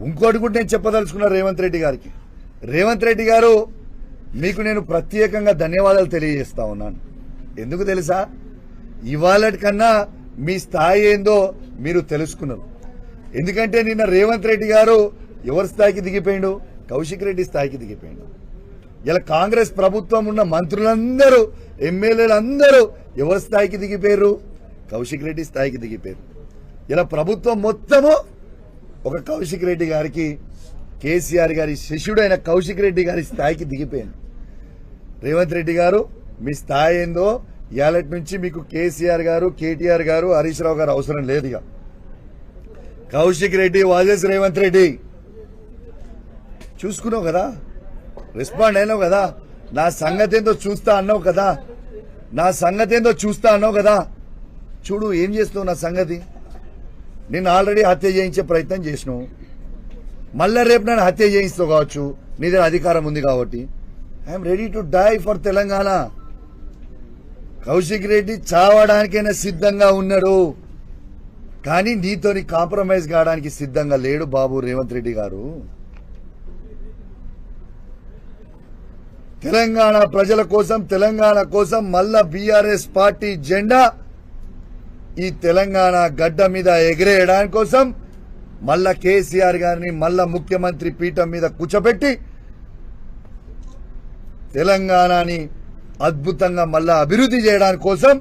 ఇంకోటి కూడా నేను చెప్పదలుచుకున్నా రేవంత్ రెడ్డి గారికి. రేవంత్ రెడ్డి గారు, మీకు నేను ప్రత్యేకంగా ధన్యవాదాలు తెలియజేస్తా ఉన్నాను. ఎందుకు తెలుసా? ఇవాళటి కన్నా మీ స్థాయి ఏందో మీరు తెలుసుకున్నారు. ఎందుకంటే నిన్న రేవంత్ రెడ్డి గారు ఎవరి స్థాయికి దిగిపోయిండు? కౌశిక్ రెడ్డి స్థాయికి దిగిపోయిండు. ఇలా కాంగ్రెస్ ప్రభుత్వం ఉన్న మంత్రులందరూ, ఎమ్మెల్యేలందరూ ఎవరి స్థాయికి దిగిపోయారు? కౌశిక్ రెడ్డి స్థాయికి దిగిపోయారు. ఇలా ప్రభుత్వం మొత్తము ఒక కౌశిక్ రెడ్డి గారికి, కేసీఆర్ గారి శిష్యుడైన కౌశిక్ రెడ్డి గారి స్థాయికి దిగిపోయింది. రేవంత్ రెడ్డి గారు, మీ స్థాయి ఏందో ఇవాళటి నుంచి మీకు కేసీఆర్ గారు, కేటీఆర్ గారు, హరీష్ రావు గారు అవసరం లేదు. ఇక కౌశిక్ రెడ్డి వాజెస్ రేవంత్ రెడ్డి చూసుకున్నావు కదా, రెస్పాండ్ అయినావు కదా, నా సంగతి ఏందో చూస్తా అన్నావు కదా, నా సంగతి ఏందో చూస్తా అన్నావు కదా. చూడు ఏం చేస్తావు నా సంగతి. నేను ఆల్రెడీ హత్య చేయించే ప్రయత్నం చేసినావు, మళ్ళా రేపు నన్ను హత్య చేయిస్తావు కావచ్చు, నీ దగ్గర అధికారం ఉంది కాబట్టి. I'm ready to die for Telangana. Kaushik Reddy చావడానికైనా సిద్ధంగా ఉన్నాడు, కానీ నీతోని కాంప్రమైజ్ కావడానికి సిద్ధంగా లేడు బాబు రేవంత్ రెడ్డి గారు. తెలంగాణ ప్రజల కోసం, తెలంగాణ కోసం మళ్ళా బీఆర్ఎస్ పార్టీ జెండా ఈ తెలంగాణ గడ్డ మీద ఎగిరేయడానికి కోసం మళ్ళా కేసీఆర్ గారిని మళ్ళా ముఖ్యమంత్రి పీఠం మీద కూర్చోబెట్టి తెలంగాణని అద్భుతంగా మళ్ళా అభివృద్ధి చేయడానికి కోసం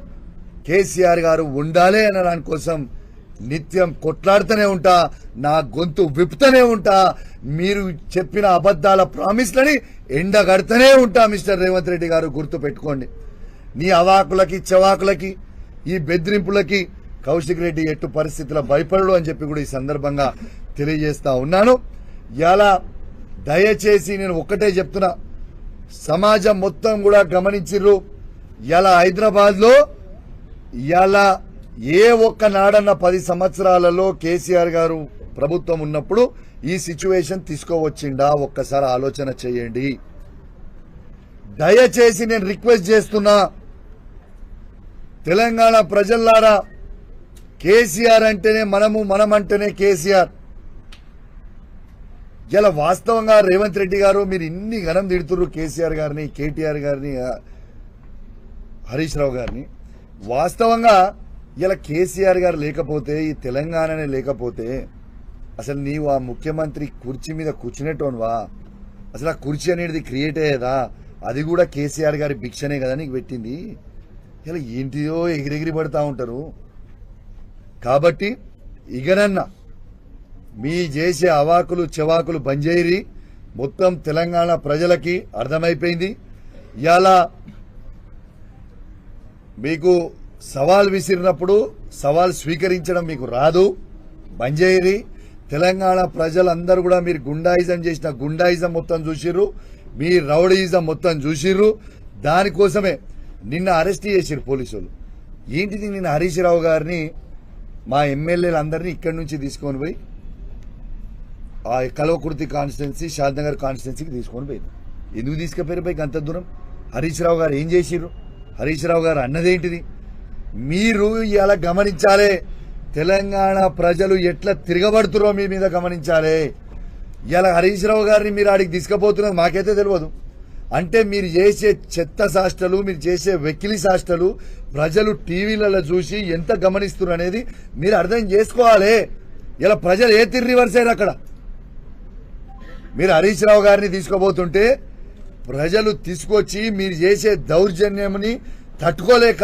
కేసీఆర్ గారు ఉండాలి అనడానికి కోసం నిత్యం కొట్లాడుతూనే ఉంటా, నా గొంతు విప్పుతూనే ఉంటా, మీరు చెప్పిన అబద్దాల ప్రామిస్లని ఎండగడుతూనే ఉంటా. మిస్టర్ రేవంత్ రెడ్డి గారు గుర్తు పెట్టుకోండి. నీ అవాకులకి, చవాకులకి, ఈ బెదిరింపులకి కౌశిక్ రెడ్డి ఎట్టు పరిస్థితుల భయపడడు అని చెప్పి కూడా ఈ సందర్భంగా తెలియజేస్తా ఉన్నాను. ఇలా దయచేసి నేను ఒక్కటే చెప్తున్నా, సమాజం మొత్తం కూడా గమనించిర్రు. ఇలా హైదరాబాద్ లో ఇలా ఏ ఒక్క నాడన్న 10 సంవత్సరాలలో కేసీఆర్ గారు ప్రభుత్వం ఉన్నప్పుడు ఈ సిచ్యువేషన్ తీసుకోవచ్చిండా? ఒక్కసారి ఆలోచన చేయండి. దయచేసి నేను రిక్వెస్ట్ చేస్తున్నా, తెలంగాణ ప్రజల్లారా, కేసీఆర్ అంటేనే మనము, మనం అంటేనే కేసీఆర్. ఇలా వాస్తవంగా రేవంత్ రెడ్డి గారు మీరు ఇన్ని ఘనం తిడుతున్నారు కేసీఆర్ గారిని, కేటీఆర్ గారిని, హరీష్ రావు గారిని. వాస్తవంగా ఇలా కేసీఆర్ గారు లేకపోతే, ఈ తెలంగాణనే లేకపోతే అసలు నీవు ఆ ముఖ్యమంత్రి కుర్చీ మీద కూర్చునేటోనువా? అసలు ఆ కుర్చీ అనేది క్రియేట్ అయ్యేదా? అది కూడా కేసీఆర్ గారి భిక్షనే కదా నీకు పెట్టింది. ఇలా ఏంటిదో ఎగిరెగిరి పడతా ఉంటారు. కాబట్టి ఇగనన్నా మీ చేసే అవాకులు చెవాకులు బంజేరి మొత్తం తెలంగాణ ప్రజలకి అర్థమైపోయింది. ఇలా మీకు సవాల్ విసిరినప్పుడు సవాల్ స్వీకరించడం మీకు రాదు, బంజేరి. తెలంగాణ ప్రజలందరూ కూడా మీరు గుండాయిజం చేసిన గుండాయిజం మొత్తం చూసిర్రు, మీ రౌడీయిజం మొత్తం చూసిర్రు. దానికోసమే నిన్న అరెస్ట్ చేసిర్రు పోలీసులు. ఏంటిది? నిన్న హరీష్ రావు గారిని, మా ఎమ్మెల్యేలందరినీ ఇక్కడి నుంచి తీసుకొని పోయి ఆ కల్వకుర్తి కాన్స్టిట్యున్సీ, షాద్నగర్ కాన్స్టిట్యున్సీకి తీసుకొని పోయింది. ఎందుకు తీసుకుపోయారు పైకి అంత దూరం? హరీష్ రావు గారు ఏం చేసిర్రు? హరీష్ రావు గారు అన్నదేంటిది? మీరు ఇలా గమనించాలి. తెలంగాణ ప్రజలు ఎట్లా తిరగబడుతురో మీ మీద గమనించాలి. ఇలా హరీష్ రావు గారిని మీరు ఆడికి తీసుకుపోతున్నది మాకైతే తెలియదు. అంటే మీరు చేసే చెత్త శాస్త్రాలు, మీరు చేసే వెకిలి శాస్త్రాలు ప్రజలు టీవీలలో చూసి ఎంత గమనిస్తున్నారు అనేది మీరు అర్థం చేసుకోవాలి. ఇలా ప్రజలు ఏ తిరిగి రివర్స్ అయ్యారు అక్కడ. మీరు హరీష్ రావు గారిని తీసుకోబోతుంటే ప్రజలు తీసుకొచ్చి మీరు చేసే దౌర్జన్యంని తట్టుకోలేక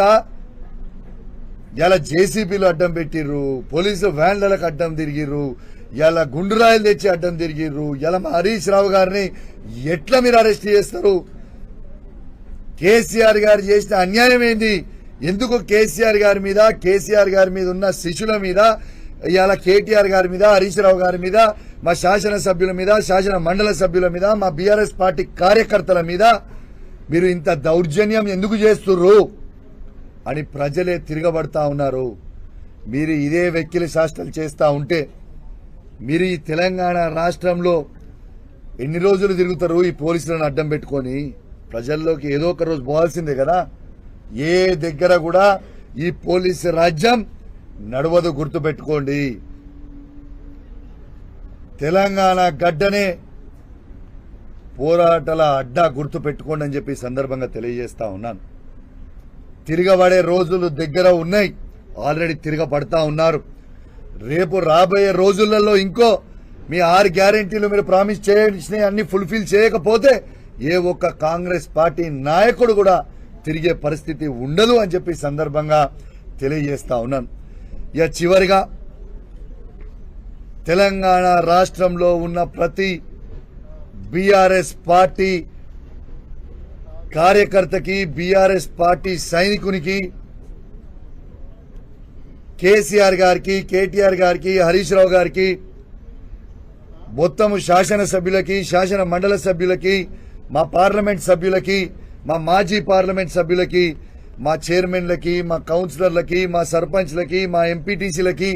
ఇలా జేసీబీలు అడ్డం పెట్టిర్రు, పోలీసు వ్యాన్లకు అడ్డం తిరిగిర్రు, ఇలా గుండురాయిలు తెచ్చి అడ్డం తిరిగిర్రు. ఇలా మా హరీష్ రావు గారిని ఎట్లా మీరు అరెస్ట్ చేస్తారు? కేసీఆర్ గారు చేసిన అన్యాయం ఏంది? ఎందుకు కేసీఆర్ గారి మీద, కేసీఆర్ గారి మీద ఉన్న శిష్యుల మీద, ఇలా కేటీఆర్ గారి మీద, హరీష్ రావు గారి మీద, మా శాసనసభ్యుల మీద, శాసన మండల సభ్యుల మీద, మా బీఆర్ఎస్ పార్టీ కార్యకర్తల మీద మీరు ఇంత దౌర్జన్యం ఎందుకు చేస్తుర్రు అని ప్రజలే తిరగబడతా ఉన్నారు. మీరు ఇదే వెక్కిలి శాస్త్రాలు చేస్తూ ఉంటే మీరు ఈ తెలంగాణ రాష్ట్రంలో ఎన్ని రోజులు తిరుగుతారు? ఈ పోలీసులను అడ్డం పెట్టుకొని ప్రజల్లోకి ఏదో ఒక రోజు పోవాల్సిందే కదా. ఏ దగ్గర కూడా ఈ పోలీసు రాజ్యం నడవదు, గుర్తుపెట్టుకోండి. తెలంగాణ గడ్డనే పోరాటాల అడ్డా గుర్తు పెట్టుకోండి అని చెప్పి సందర్భంగా తెలియజేస్తా ఉన్నాను. తిరగబడే రోజులు దగ్గర ఉన్నాయి, ఆల్రెడీ తిరగబడతా ఉన్నారు. రేపు రాబోయే రోజులలో ఇంకో మీ 6 గ్యారెంటీలు మీరు ప్రామిస్ చేసిన అన్ని ఫుల్ఫిల్ చేయకపోతే ఏ ఒక్క కాంగ్రెస్ పార్టీ నాయకుడు కూడా తిరిగే పరిస్థితి ఉండదు అని చెప్పి సందర్భంగా తెలియజేస్తా ఉన్నాను. ఇక చివరిగా తెలంగాణ రాష్ట్రంలో ఉన్న ప్రతి బీఆర్ఎస్ పార్టీ కార్యకర్తకి, బీఆర్ఎస్ పార్టీ సైనికునికి, కేసీఆర్ గారికి, కేటీఆర్ గారికి, హరీష్ రావు గారికి, మొత్తము శాసనసభ్యులకి, శాసన మండలి సభ్యులకి, మా పార్లమెంట్ సభ్యులకి, మా మాజీ పార్లమెంట్ సభ్యులకి, మా చైర్మన్లకి, మా కౌన్సిలర్లకి, మా సర్పంచ్లకి, మా ఎంపీటీసీలకి,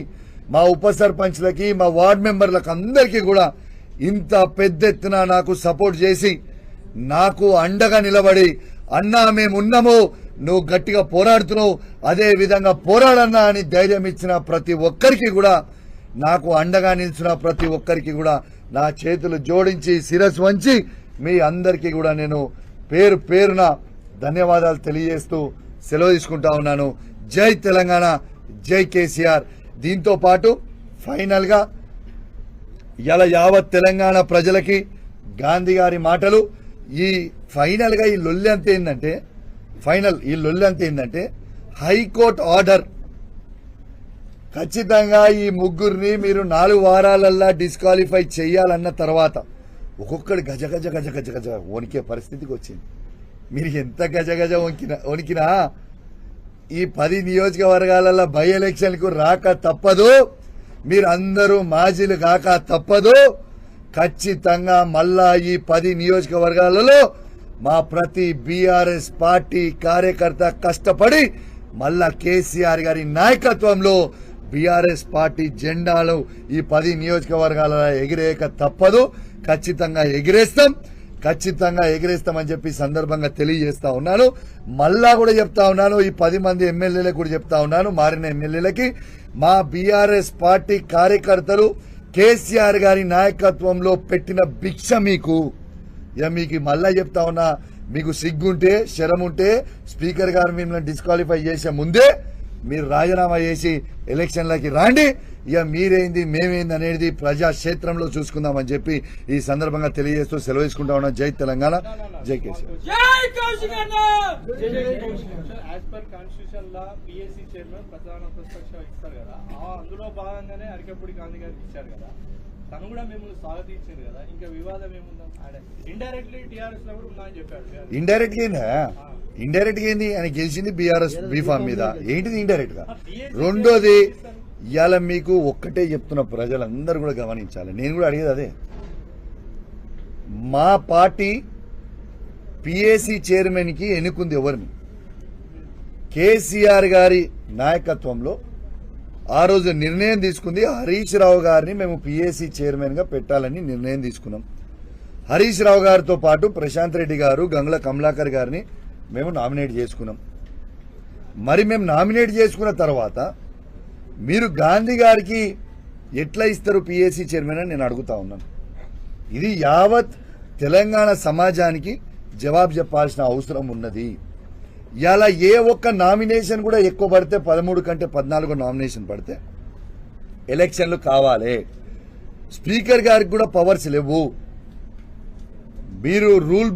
మా ఉప సర్పంచ్లకి, మా వార్డు మెంబర్లకు అందరికీ కూడా ఇంత పెద్ద ఎత్తున నాకు సపోర్ట్ చేసి నాకు అండగా నిలబడి అన్నా మేమున్నాము, నువ్వు గట్టిగా పోరాడుతున్నావు, అదే విధంగా పోరాడన్నా అని ధైర్యం ఇచ్చిన ప్రతి ఒక్కరికి కూడా, నాకు అండగా నిలిచిన ప్రతి ఒక్కరికి కూడా నా చేతులు జోడించి శిరస్సు వంచి మీ అందరికీ కూడా నేను పేరు పేరున ధన్యవాదాలు తెలియజేస్తూ సెలవు తీసుకుంటా ఉన్నాను. జై తెలంగాణ, జై కేసీఆర్. దీంతో పాటు ఫైనల్ గా ఇలా యావత్ తెలంగాణ ప్రజలకి గాంధీ గారి మాటలు, ఈ ఫైనల్ గా ఈ లొల్లి అంతా ఏంటంటే హైకోర్టు ఆర్డర్ ఖచ్చితంగా ఈ ముగ్గురిని మీరు 4 వారాలల్లా డిస్క్వాలిఫై చేయాలన్న తర్వాత ఒక్కొక్కడు గజ గజ గజ గజ గజ వణికే పరిస్థితికి వచ్చింది. మీరు ఎంత గజ గజ వణికినా ఈ 10 నియోజకవర్గాలలో బై ఎలక్షన్కు రాక తప్పదు, మీరు అందరూ మాజీలు కాక తప్పదు. ఖచ్చితంగా మళ్ళా ఈ 10 నియోజకవర్గాలలో మా ప్రతి బీఆర్ఎస్ పార్టీ కార్యకర్త కష్టపడి మళ్ళా కేసీఆర్ గారి నాయకత్వంలో బీఆర్ఎస్ పార్టీ జెండాలు ఈ 10 నియోజకవర్గాలలో ఎగిరేయక తప్పదు. ఖచ్చితంగా ఎగిరేస్తామని చెప్పి సందర్భంగా తెలియజేస్తా ఉన్నాను. మళ్ళా కూడా చెప్తా ఉన్నాను, ఈ 10 మంది ఎమ్మెల్యేలకు కూడా చెప్తా ఉన్నాను, మారిన ఎమ్మెల్యేలకి, మా బీఆర్ఎస్ పార్టీ కార్యకర్తలు కేసీఆర్ గారి నాయకత్వంలో పెట్టిన భిక్ష మీకు మళ్ళా చెప్తా ఉన్నా, మీకు సిగ్గుంటే, శరం ఉంటే స్పీకర్ గారు మిమ్మల్ని డిస్క్వాలిఫై చేసే ముందే మీరు రాజీనామా చేసి ఎలక్షన్లకి రాండి. ఇక మీరేంది మేమేంది అనేది ప్రజాక్షేత్రంలో చూసుకుందామని చెప్పి ఈ సందర్భంగా తెలియజేస్తూ సెలవు తీసుకుంటా ఉన్నాం. జై తెలంగాణ, జై కేసీఆర్. అందులో భాగంగానే అరికపూడి గాంధీ గారికి ఇచ్చారు కదా, తను కూడా మిమ్మల్ని స్వాగతించారు కదా, ఇంకా వివాదం ఏముందా? ఇండైరెక్ట్లీ టీఆర్ఎస్ లో కూడా ఉన్నా అని చెప్పాడు. ఇండైరెక్ట్ గా ఏంది, ఆయన గెలిచింది బీఆర్ఎస్ బీఫామ్ మీద, ఏంటిది ఇండైరెక్ట్ గా? రెండోది, ఇవాళ మీకు ఒక్కటే చెప్తున్న ప్రజలందరూ కూడా గమనించాలి, నేను కూడా అడిగేది అదే. మా పార్టీ పిఏసి చైర్మన్ కి ఎన్నుకుంది ఎవరిని? కేసీఆర్ గారి నాయకత్వంలో ఆ రోజు నిర్ణయం తీసుకుంది, హరీష్ రావు గారిని మేము పిఏసి చైర్మన్ గా పెట్టాలని నిర్ణయం తీసుకున్నాం. హరీష్ రావు గారితో పాటు ప్రశాంత్ రెడ్డి గారు, గంగుల కమలాకర్ గారిని మేము నామినేట్ చేసుకున్నాం. మరి మేము నామినేట్ చేసుకున్న తర్వాత మీరు గాంధీ గారికి ఎట్లా ఇస్తారు పిఏసి చైర్మన్ అని నేను అడుగుతా ఉన్నాను. ఇది యావత్ తెలంగాణ సమాజానికి జవాబు చెప్పాల్సిన అవసరం ఉన్నది. ఇలా ఏ ఒక్క నామినేషన్ కూడా ఎక్కువ పడితే 13 కంటే 14 నామినేషన్ పడితే ఎలక్షన్లు కావాలి. స్పీకర్ గారికి కూడా పవర్స్ లేవు. మీరు రూల్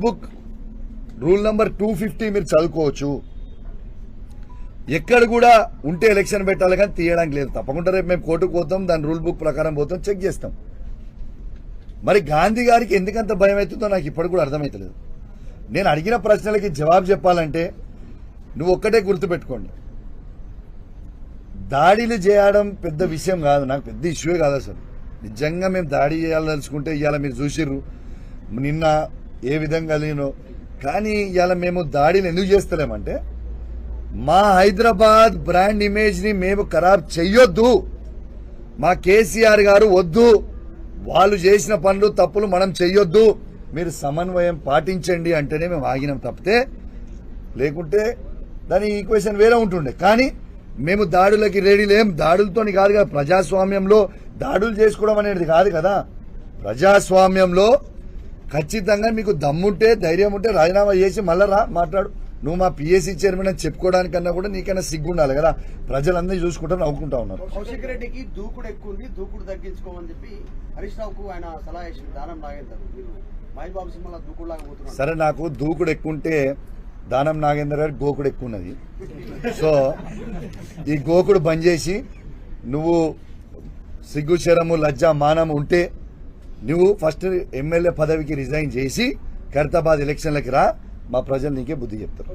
నంబర్ 250 మీరు చదువుకోవచ్చు. ఎక్కడ కూడా ఉంటే ఎలక్షన్ పెట్టాలి కానీ తీయడానికి లేదు. తప్పకుండా రేపు మేము కోర్టుకు పోతాం, దాని రూల్ బుక్ ప్రకారం పోతాం, చెక్ చేస్తాం. మరి గాంధీ గారికి ఎందుకంత భయం అవుతుందో నాకు ఇప్పటికి కూడా అర్థమవుతలేదు. నేను అడిగిన ప్రశ్నలకి జవాబు చెప్పాలంటే నువ్వు ఒక్కటే గుర్తుపెట్టుకోండి, దాడిలు చేయడం పెద్ద విషయం కాదు, నాకు పెద్ద ఇష్యూే కాదు అసలు. నిజంగా మేము దాడి చేయాలదలుచుకుంటే ఇవాళ మీరు చూసిర్రు నిన్న ఏ విధంగా లేనో. కానీ ఇవాళ మేము దాడిని ఎందుకు చేస్తలేమంటే మా హైదరాబాద్ బ్రాండ్ ఇమేజ్ ని మేము ఖరాబ్ చెయ్యొద్దు. మా కేసీఆర్ గారు వద్దు, వాళ్ళు చేసిన పనులు తప్పులు మనం చెయ్యొద్దు, మీరు సమన్వయం పాటించండి అంటేనే మేము ఆగినాం తప్పితే, లేకుంటే దాని ఈక్వేషన్ వేరే ఉంటుండే. కానీ మేము దాడులకి రెడీ లేం. దాడులతోని కాదు కదా, ప్రజాస్వామ్యంలో దాడులు చేసుకోవడం అనేది కాదు కదా. ప్రజాస్వామ్యంలో ఖచ్చితంగా మీకు దమ్ముంటే ధైర్యం ఉంటే రాజీనామా చేసి మళ్ళా రా మాట్లాడు. నువ్వు మా పిఎస్సీ చైర్మన్ అని చెప్పుకోవడానికన్నా కూడా నీకైనా సిగ్గుండాలి కదా. ప్రజలందరూ చూసుకుంటా నవ్వుకుంటా ఉన్నారు. కౌశిక్ రెడ్డికి దూకుడు ఎక్కువ ఉంది, దూకుడు తగ్గించుకోమని చెప్పి హరీష్ రావుకు ఆయన సలహా ఇచ్చింది. దానం నాగేందర్ మీరు మహేష్ బాబు సినిమాలో దూకుడులాగా పోతున్నారు. సరే, నాకు దూకుడు ఎక్కువ ఉంటే దానం నాగేందర్ గారి గోకుడు ఎక్కువ ఉన్నది. సో ఈ గోకుడు బంద్ చేసి నువ్వు సిగ్గు శరము లజ్జ మానం ఉంటే నువ్వు ఫస్ట్ ఎమ్మెల్యే పదవికి రిజైన్ చేసి ఖైరతాబాద్ ఎలక్షన్లకి రా. మా ప్రజలు నీకే బుద్ధి చెప్తారు.